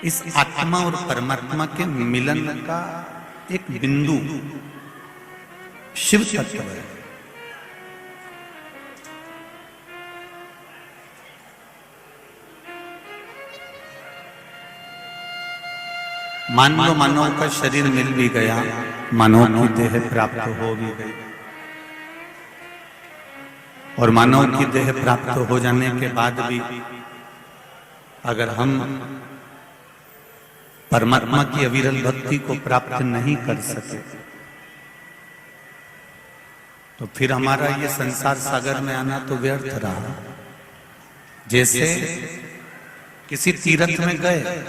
इस आत्मा और परमात्मा के मिलन का एक बिंदु शिव तत्व है। मान लो मानव का शरीर मिल भी गया, मानव की देह प्राप्त हो भी गई, और मानव की देह प्राप्त हो जाने के बाद भी अगर हम परमात्मा की अविरल भक्ति को प्राप्त नहीं कर सके तो फिर हमारा ये संसार सागर में आना तो व्यर्थ रहा। जैसे किसी तीर्थ में गए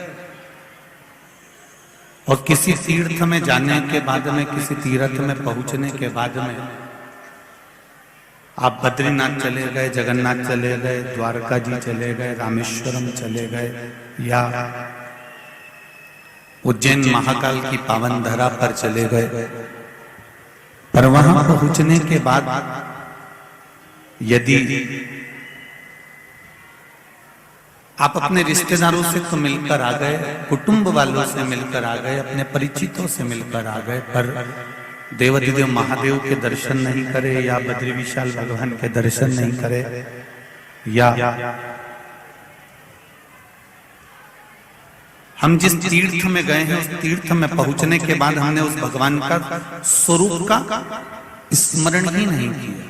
और किसी तीर्थ में जाने के बाद में, किसी तीर्थ में पहुंचने के बाद में आप बद्रीनाथ चले गए, जगन्नाथ चले गए, द्वारका जी चले गए, रामेश्वरम चले गए, या उज्जैन महाकाल की पावन धरा पर चले गए, पर वहां पहुंचने के बाद यदि आप अपने रिश्तेदारों से तो मिलकर आ गए, कुटुंब वालों से मिलकर आ गए, अपने परिचितों से मिलकर आ गए, पर देवाधिदेव महादेव के दर्शन नहीं करे, या बद्री विशाल भगवान के दर्शन नहीं करे, या हम जिस तीर्थ में गए हैं उस तीर्थ में पहुंचने के बाद हमने उस भगवान का स्वरूप का स्मरण ही नहीं किया,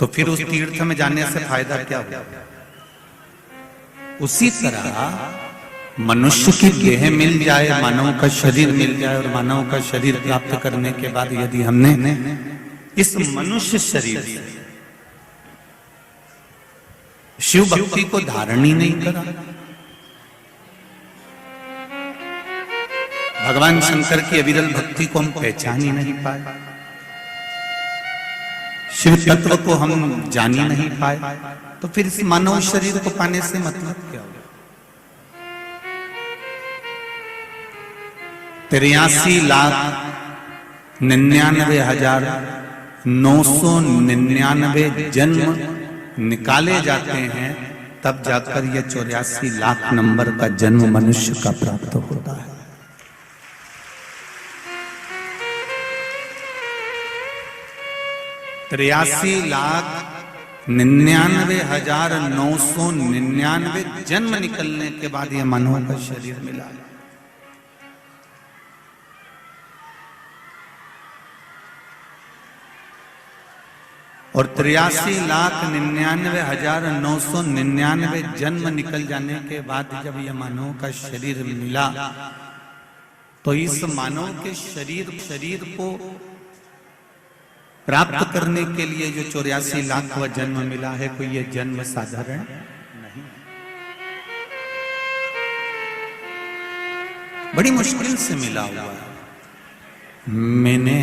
तो फिर उस तीर्थ में जाने से फायदा क्या हुआ? उसी तरह मनुष्य की देह मिल जाए, मानव का शरीर मिल जाए, और मानव का शरीर प्राप्त करने के बाद यदि हमने इस मनुष्य शरीर से शिव भक्ति को धारण ही नहीं करा, भगवान शंकर की अविरल भक्ति को हम पहचान ही नहीं पाए, शिव तत्व को हम जान ही नहीं पाए, तो फिर इस मानव शरीर को पाने से मतलब क्या होगा? 83,99,999 जन्म निकाले जाते हैं, तब जाकर यह 84 लाख नंबर का जन्म मनुष्य का प्राप्त होता है। तिरासी लाख 99,999 जन्म निकलने के बाद यह मानव का शरीर मिला है। और 83,99,999 जन्म निकल जाने के बाद जब यह मानव का शरीर मिला, तो इस मानव के शरीर को प्राप्त करने के लिए जो 84 लाखवां जन्म मिला है, कोई ये जन्म साधारण नहीं, बड़ी मुश्किल से मिला हुआ है। मैंने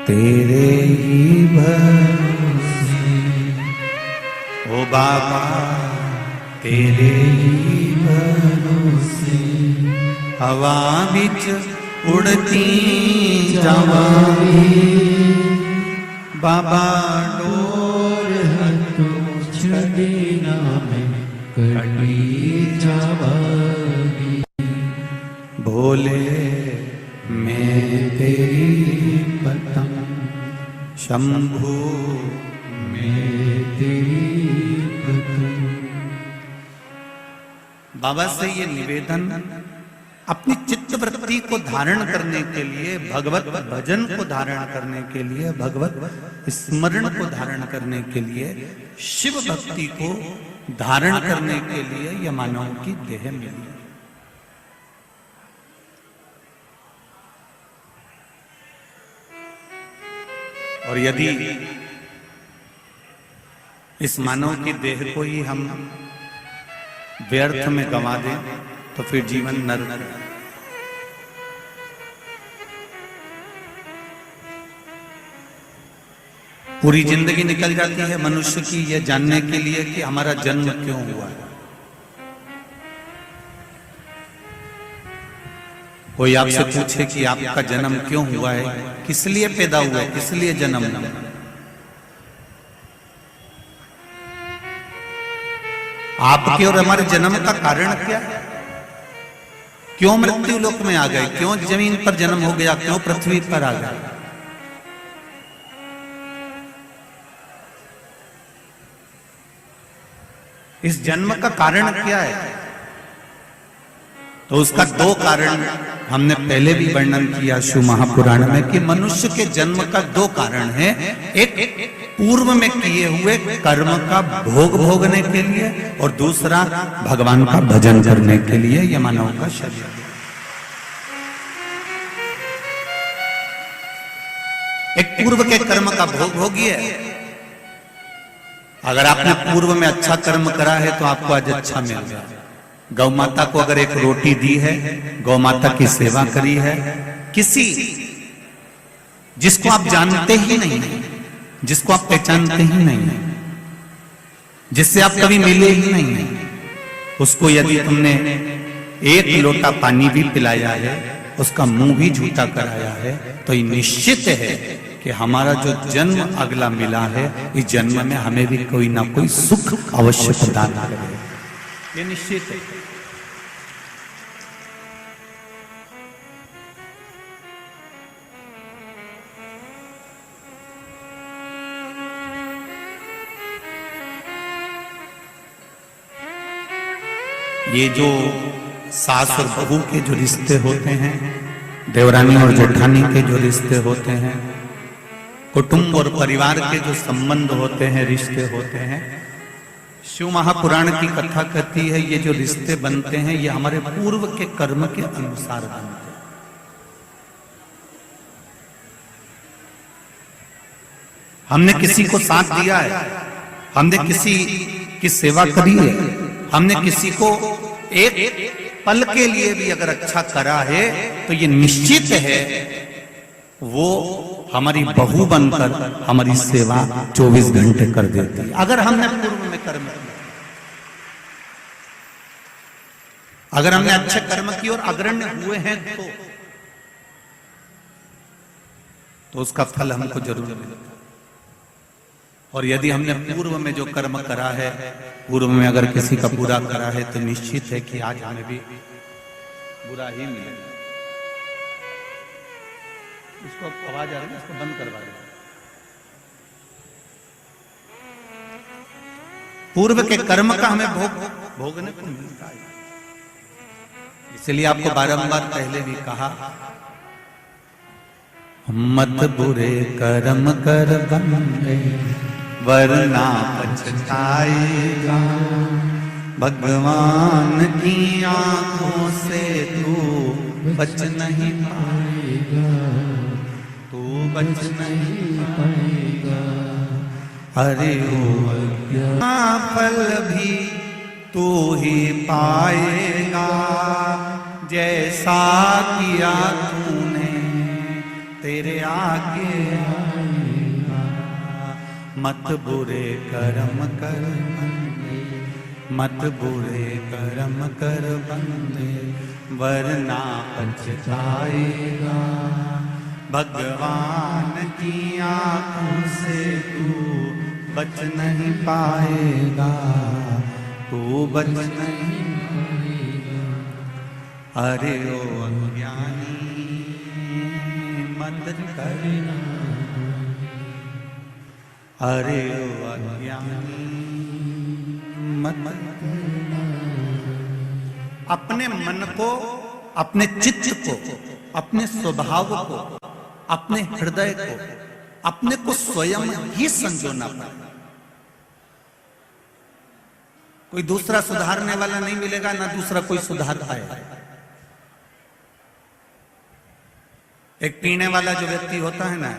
तेरे ही भरोसे ओ बाबा, तेरे ही भरोसे हवा बिच उड़ती जावांगी, बाबा डोर हटो छड़ी ना में कटी जावांगी, भोले मैं तेरी पतंग, शंभू मैं तेरी पतंग। बाबा से ये निवेदन अपनी चित्त वृत्ति को धारण करने के लिए, भगवत भजन को धारण करने के लिए, भगवत स्मरण को धारण करने के लिए, शिव भक्ति को धारण करने के लिए यह मानव की देह मिली। और यदि इस मानव की देह को ही हम व्यर्थ में गंवा दें तो फिर जीवन नरक है। पूरी जिंदगी निकल जाती है मनुष्य की यह जानने के लिए कि हमारा जन्म क्यों हुआ है। कोई आपसे पूछे कि आपका जन्म क्यों हुआ है, किस लिए पैदा हुआ, किस लिए जन्म हुआ, आपके और हमारे जन्म का कारण क्या है? क्यों मृत्यु लोक में आ गए? क्यों जमीन पर जन्म हो गया? क्यों पृथ्वी पर आ गए? इस जन्म का कारण क्या है? तो उसका दो कारण हमने पहले भी वर्णन किया शिव महापुराण में कि मनुष्य के जन्म का दो कारण है। एक पूर्व में किए हुए कर्म का भोग भोगने के लिए और दूसरा भगवान का भजन करने के लिए यह मानव का शरीर। एक पूर्व के कर्म का भोग भोगिए। अगर आपने पूर्व में अच्छा कर्म करा है तो आपको आज अच्छा मिल गया। गौ माता को अगर एक रोटी दी है, गौ माता की सेवा करी है, किसी जिसको आप जानते ही नहीं है, जिसको आप पहचानते ही नहीं है, जिससे आप कभी मिले ही नहीं है, उसको यदि तुमने एक लोटा पानी भी पिलाया है, उसका मुंह भी झूठा कराया है, तो ये निश्चित है कि हमारा जो जन्म अगला मिला है, इस जन्म में हमें भी कोई ना कोई सुख अवश्य प्रदान करेगा। ये निश्चित है। ये जो सास और बहू के जो रिश्ते होते हैं, देवरानी और जेठानी के जो रिश्ते होते हैं, कुटुंब और परिवार के जो संबंध होते हैं, रिश्ते होते हैं, शिव महापुराण की कथा कहती है ये जो रिश्ते बनते हैं ये हमारे पूर्व के कर्म के अनुसार बनते हैं। हमने किसी को साथ दिया है, हमने किसी की सेवा करी है, हमने किसी को एक पल के लिए भी अगर अच्छा करा है तो ये निश्चित है वो हमारी बहू बनकर हमारी सेवा 24 घंटे कर देती है। अगर हमने पूर्व में कर्म किया, अगर हमने अच्छे कर्म किए और अग्रण्य हुए हैं तो उसका फल हमको जरूर मिलेगा। और यदि हमने पूर्व में जो कर्म करा है, पूर्व में अगर किसी का बुरा करा है, तो निश्चित है कि आज हमें भी बुरा ही मिलेगा। इसको आवाज आ रही है, इसको बंद करवा दो। पूर्व के कर्म का हमें भोगने को मिलता है। इसलिए आपको बारंबार पहले भी कहा, मत बुरे कर्म कर बंदे वरना पछताएगा, भगवान की आंखों से तू बच नहीं पाएगा, तू बच नहीं पाएगा। अरे ओ फल भी तू ही पाएगा, जैसा किया तूने तेरे आगे आएगा। मत बुरे कर्म कर बंदे, मत बुरे कर्म कर बंदे वरना पछताएगा, भगवान की आंखों से तू बच नहीं पाएगा, तू बच नहीं पाएगा। अरे ओ अज्ञानी मत करना, अरे ओ अज्ञानी मत करना। अपने मन को, अपने चित्त को, अपने स्वभाव को, अपने हृदय को, अपने को स्वयं ही संजोना पड़ेगा। कोई दूसरा सुधारने वाला नहीं मिलेगा, ना दूसरा कोई सुधार पाएगा। एक पीने वाला जो व्यक्ति होता है ना,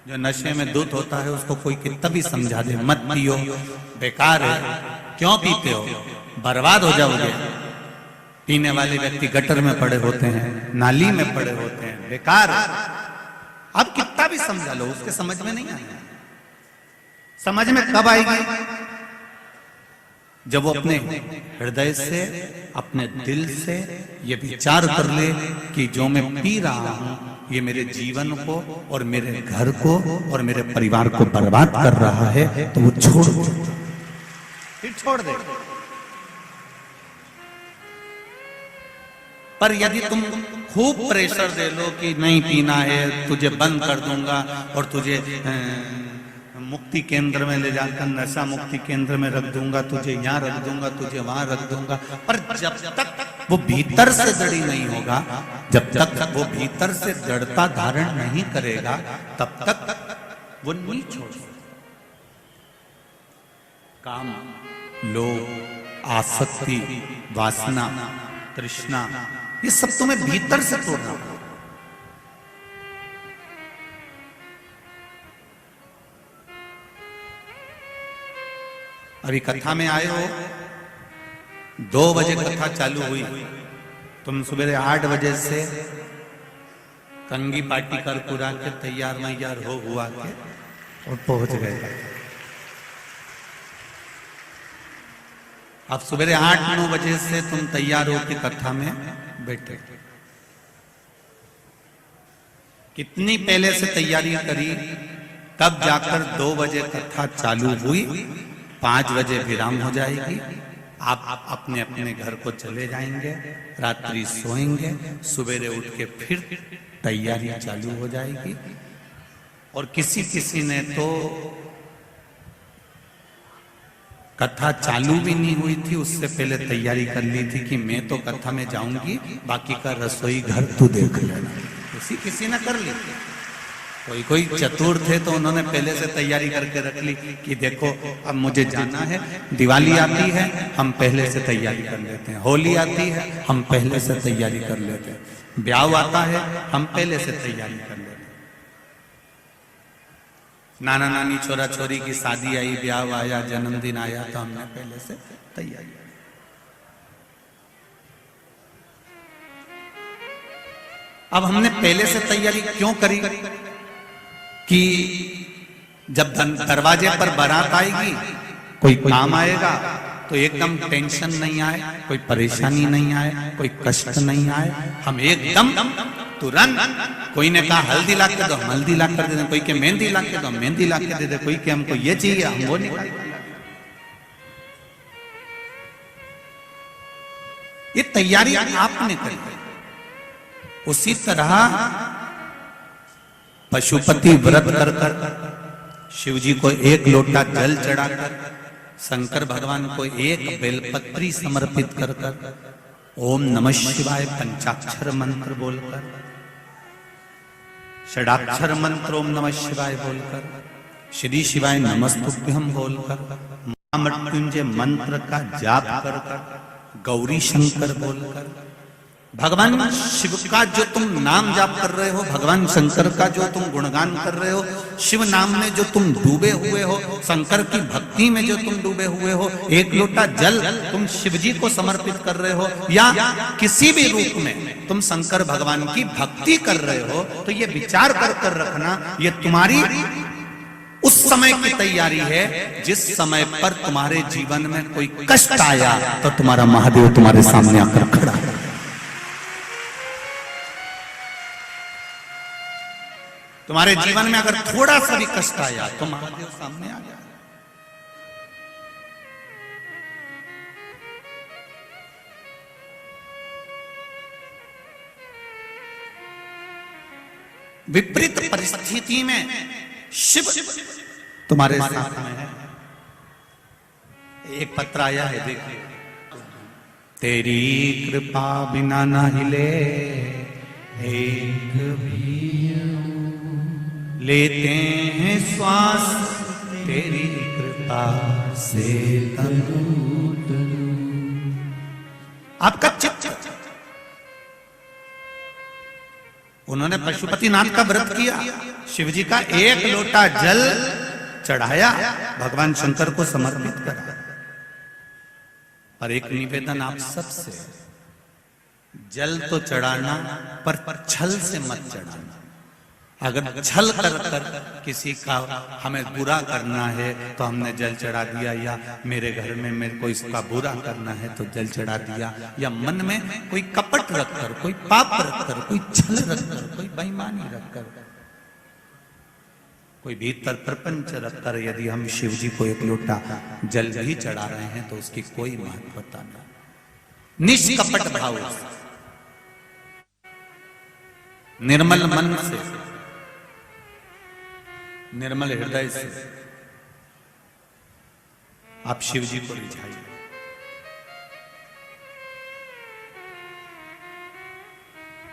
जो नशे में धुत होता है, उसको कोई कितना भी समझा दे मत पियो, बेकार है, क्यों पीते हो, बर्बाद हो जाओगे। पीने वाले व्यक्ति गटर में पड़े होते हैं, नाली में पड़े होते हैं, बेकार है। अब कितना भी समझा लो, उसके समझ में नहीं आएगा। समझ में कब आएगी? जब वो अपने हृदय से, अपने दिल से ये विचार कर ले कि जो मैं पी रहा हूं ये मेरे जीवन को और मेरे घर को और मेरे परिवार को बर्बाद कर रहा है, तो वो छोड़ दे, फिर छोड़ दे। पर यदि तुम खूब प्रेशर दे लो कि नहीं पीना है, तुझे बंद कर दूंगा और तुझे मुक्ति केंद्र में ले जाकर नशा मुक्ति केंद्र में रख दूंगा, तुझे यहाँ रख दूंगा, तुझे वहां रख दूंगा, पर जब तक वो भीतर से दृढ़ नहीं होगा, जब तक वो भीतर से दृढ़ता धारण नहीं करेगा, तब तक वो नहीं छोड़ सकता। काम, लोभ, आसक्ति, वासना, तृष्णा, ये सब तुम्हें भीतर से तोड़ना होगा। अभी कथा में आए हो, 2 बजे कथा चालू हुई, तुम सुबह 8 बजे से कंगी पार्टी कर पूरा के तैयार मैयार हो हुआ के और पहुंच गए। अब सुबह 8-9 बजे से तुम तैयार हो के कथा में बैठे। कितनी पहले से तैयारी करी, तब जाकर 2 बजे कथा चालू हुई, 5 बजे विराम हो जाएगी, आप अपने अपने घर को चले जाएंगे, रात्रि सोएंगे, सवेरे उठ के फिर तैयारी चालू हो जाएगी। और किसी किसी ने तो कथा चालू भी नहीं हुई थी, उससे पहले तैयारी कर ली थी कि मैं तो कथा में जाऊंगी, बाकी का रसोई घर तू देख लेना। किसी ने कर ली। कोई चतुर थे तो उन्होंने पहले से तैयारी करके रख ली कि देखो अब मुझे जाना है, दिवाली आती है हम पहले से तैयारी कर लेते हैं, होली आती है हम पहले से तैयारी कर लेते हैं, ब्याह आता है हम पहले से तैयारी कर लेते हैं, नाना नानी छोरा छोरी की शादी आई, ब्याह आया, जन्मदिन आया तो हमने पहले से तैयारी। अब हमने पहले से तैयारी क्यों करी कि जब दरवाजे पर बारात आएगी, कोई काम आएगा तो एकदम टेंशन नहीं आए, कोई परेशानी नहीं आए, कोई कष्ट नहीं आए, हम एकदम तुरंत, कोई ने कहा हल्दी ला के दो हम हल्दी ला कर दे दें, कोई के मेहंदी ला के दो हम मेहंदी ला के दे दे, कोई के हमको ये चाहिए हम वो निकाल। ये तैयारी आपने करी। उसी तरह पशुपति व्रत कर कर शिव जी को 1 लोटा जल चढ़ाकर, शंकर भगवान को 1 बेलपत्री समर्पित कर कर, ओम नमः शिवाय पंचाक्षर मंत्र बोलकर, षडाक्षर मंत्र ओम नमः शिवाय बोलकर, श्री शिवाय नमस्तुभ्यम बोलकर, महामृत्युंजय मंत्र का जाप कर कर, गौरी शंकर बोलकर, भगवान शिव का जो तुम नाम जाप कर रहे हो, भगवान शंकर का जो तुम गुणगान कर रहे हो, शिव नाम में जो तुम डूबे हुए हो, शंकर की भक्ति में जो तुम डूबे हुए हो, 1 लोटा जल तुम शिव जी को समर्पित कर रहे हो, या किसी भी रूप में तुम शंकर भगवान की भक्ति कर रहे हो, तो ये विचार कर कर रखना, ये तुम्हारी उस समय की तैयारी है जिस समय पर तुम्हारे जीवन में कोई कष्ट आया तो तुम्हारा महादेव तुम्हारे सामने आकर खड़ा है। तुम्हारे जीवन में अगर थोड़ा सा भी कष्ट आया तो महादेव सामने आ गया। विपरीत परिस्थिति में शिव तुम्हारे साथ में है। एक पत्र आया है, देखिए, तेरी कृपा बिना ना हिले एक भी, लेते हैं श्वास तेरी कृपा से तनु तनु। आपका चित्त, उन्होंने पशुपतिनाथ का व्रत किया, शिव जी का 1 लोटा जल चढ़ाया, भगवान शंकर को समर्पित करा। पर एक निवेदन आप सबसे, जल तो चढ़ाना पर छल से मत चढ़ाना। अगर छल कर कर किसी का हमें बुरा करना है तो हमने जल चढ़ा दिया, या मेरे घर में मेरे को इसका बुरा करना है तो जल चढ़ा दिया, या मन में कोई कपट रखकर, कोई पाप रखकर, कोई छल रखकर, कोई बेईमानी रखकर, कोई भीतर प्रपंच रखकर यदि हम शिव जी को 1 लोटा जल भी चढ़ा रहे हैं तो उसकी कोई महत्वता नहीं। निष्कपट भाव निर्मल मन से, निर्मल हृदय से आप शिव जी को रिझाइए।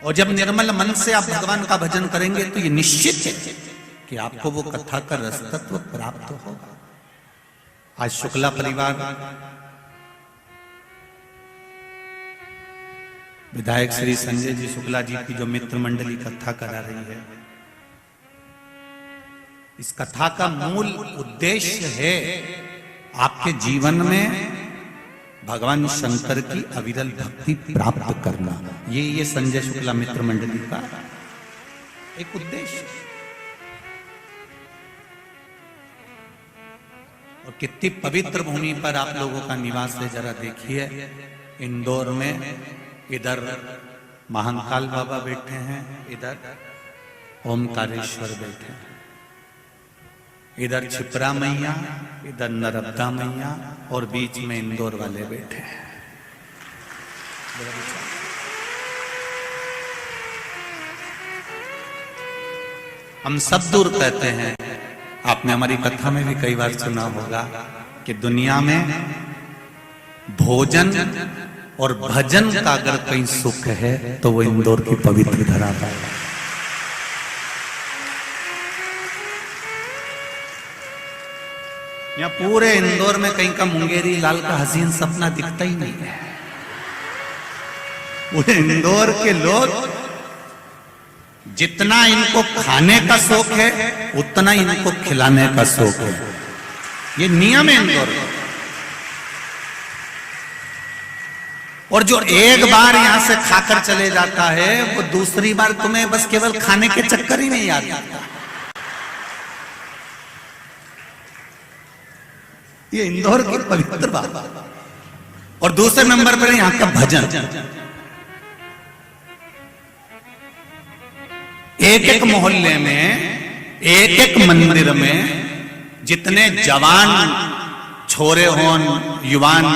और जब निर्मल मन से आप भगवान का भजन करेंगे तो ये निश्चित है कि आपको वो कथा का रसतत्व प्राप्त होगा। आज शुक्ला परिवार विधायक श्री संजय जी शुक्ला जी की जो मित्र मंडली कथा करा रही है, इस कथा का मूल उद्देश्य है आपके जीवन में भगवान शंकर की अविरल भक्ति प्राप्त करना। ये संजय शुक्ला मित्र मंडली का एक उद्देश्य है। और कितनी पवित्र भूमि पर आप लोगों का निवास है, जरा देखिए। इंदौर में इधर महाकाल बाबा बैठे हैं, इधर ओमकारेश्वर बैठे हैं, इधर छिपरा मैया, इधर नर्मदा मैया, और बीच में इंदौर वाले बैठे हैं। हम सब दूर कहते हैं, आपने हमारी कथा में भी कई बार सुना होगा कि दुनिया में भोजन और भजन का अगर कहीं सुख है तो वो इंदौर की पवित्र धरा पर है। यहाँ पूरे इंदौर में कहीं का मुंगेरी लाल का हसीन सपना दिखता ही नहीं है। पूरे इंदौर के लोग जितना इनको खाने का शौक है उतना इनको खिलाने का शौक है। ये नियम है इंदौर का। और जो एक बार यहां से खाकर चले जाता है वो दूसरी बार तुम्हें बस केवल खाने के चक्कर ही में याद आता। ये इंदौर की पवित्र बात। और दूसरे नंबर पर यहां का भजन। एक एक मोहल्ले में, एक एक मंदिर में जितने जवान छोरे होन, युवान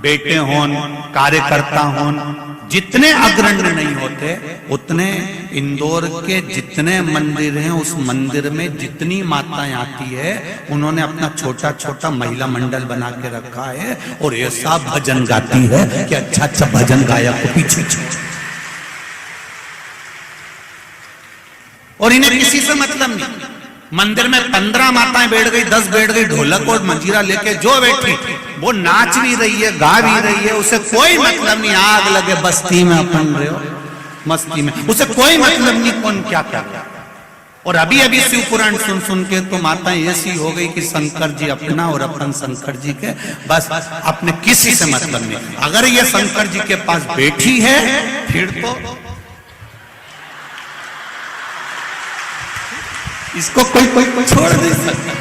बेटे होन, कार्यकर्ता होन, जितने अग्रणी नहीं होते उतने इंदौर के जितने मंदिर हैं उस मंदिर में जितनी माताएं आती है उन्होंने अपना छोटा छोटा महिला मंडल बना के रखा है और ऐसा भजन गाती है कि अच्छा अच्छा भजन गायक को पीछे। और इन्हें किसी से मतलब नहीं। मंदिर में 15 माताएं बैठ गई, 10 बैठ गई, ढोलक और मंजीरा लेके जो बैठी वो नाच भी रही है, गा भी रही है, उसे कोई मतलब नहीं। आग लगे बस्ती में अपन रहे हो मस्ती में, उसे कोई मतलब नहीं कौन क्या कर रहा। और अभी अभी शिव पुराण सुन सुन के तो माताएं ऐसी हो गई कि शंकर जी अपना और अपन शंकर जी के, बस अपने किसी से मतलब नहीं। अगर ये शंकर जी के पास बैठी है फिर तो इसको कोई छोड़ नहीं सकता।